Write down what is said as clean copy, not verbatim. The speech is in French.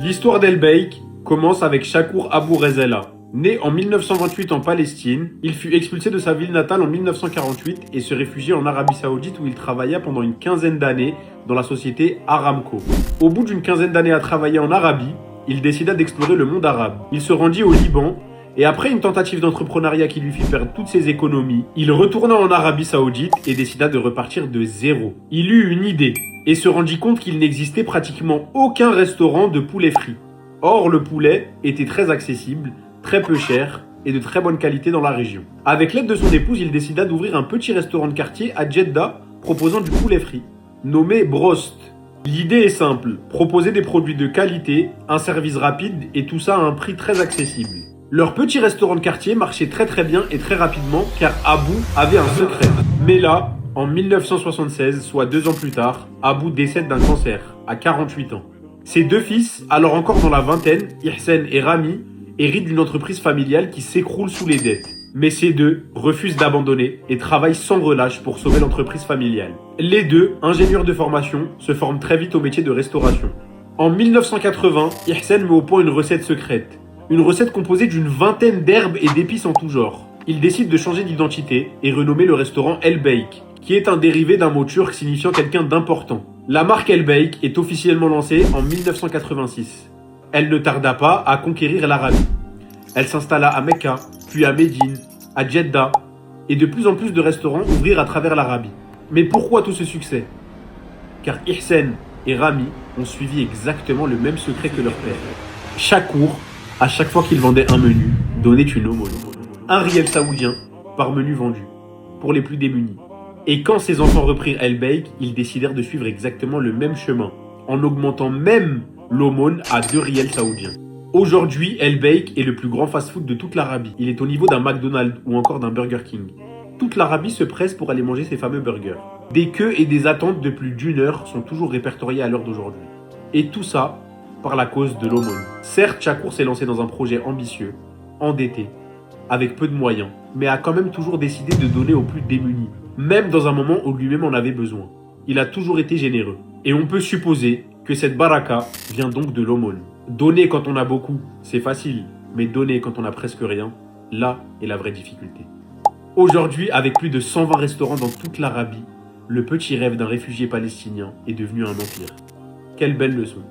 L'histoire d'El Beik commence avec Shakur Abu Rezela. Né en 1928 en Palestine, il fut expulsé de sa ville natale en 1948 et se réfugié en Arabie Saoudite où il travailla pendant une quinzaine d'années dans la société Aramco. Au bout d'une quinzaine d'années à travailler en Arabie, il décida d'explorer le monde arabe. Il se rendit au Liban et après une tentative d'entrepreneuriat qui lui fit perdre toutes ses économies, il retourna en Arabie Saoudite et décida de repartir de zéro. Il eut une idée et se rendit compte qu'il n'existait pratiquement aucun restaurant de poulet frit. Or, le poulet était très accessible, très peu cher et de très bonne qualité dans la région. Avec l'aide de son épouse, il décida d'ouvrir un petit restaurant de quartier à Jeddah proposant du poulet frit, nommé Brost. L'idée est simple, proposer des produits de qualité, un service rapide et tout ça à un prix très accessible. Leur petit restaurant de quartier marchait très bien et très rapidement car Abou avait un secret. Mais là, en 1976, soit 2 ans plus tard, Abou décède d'un cancer, à 48 ans. Ses deux fils, alors encore dans la vingtaine, Ihsen et Rami, héritent d'une entreprise familiale qui s'écroule sous les dettes. Mais ces deux refusent d'abandonner et travaillent sans relâche pour sauver l'entreprise familiale. Les deux, ingénieurs de formation, se forment très vite au métier de restauration. En 1980, Ihsen met au point une recette secrète. Une recette composée d'une vingtaine d'herbes et d'épices en tout genre. Il décide de changer d'identité et renommer le restaurant El Beik, qui est un dérivé d'un mot turc signifiant quelqu'un d'important. La marque El Beik est officiellement lancée en 1986. Elle ne tarda pas à conquérir l'Arabie. Elle s'installa à Mecca, puis à Médine, à Jeddah, et de plus en plus de restaurants ouvrirent à travers l'Arabie. Mais pourquoi tout ce succès? Car Ihsen et Rami ont suivi exactement le même secret que leur père. Shakur, à chaque fois qu'il vendait un menu, donnait une aumône. 1 riel saoudien par menu vendu, pour les plus démunis. Et quand ses enfants reprirent El Beik, ils décidèrent de suivre exactement le même chemin, en augmentant même l'aumône à 2 riels saoudiens. Aujourd'hui, El Beik est le plus grand fast-food de toute l'Arabie. Il est au niveau d'un McDonald's ou encore d'un Burger King. Toute l'Arabie se presse pour aller manger ces fameux burgers. Des queues et des attentes de plus d'1 heure sont toujours répertoriées à l'heure d'aujourd'hui. Et tout ça par la cause de l'aumône. Certes, Shakur s'est lancé dans un projet ambitieux, endetté, avec peu de moyens, mais a quand même toujours décidé de donner aux plus démunis, même dans un moment où lui-même en avait besoin. Il a toujours été généreux. Et on peut supposer que cette baraka vient donc de l'aumône. Donner quand on a beaucoup, c'est facile, mais donner quand on a presque rien, là est la vraie difficulté. Aujourd'hui, avec plus de 120 restaurants dans toute l'Arabie, le petit rêve d'un réfugié palestinien est devenu un empire. Quelle belle leçon!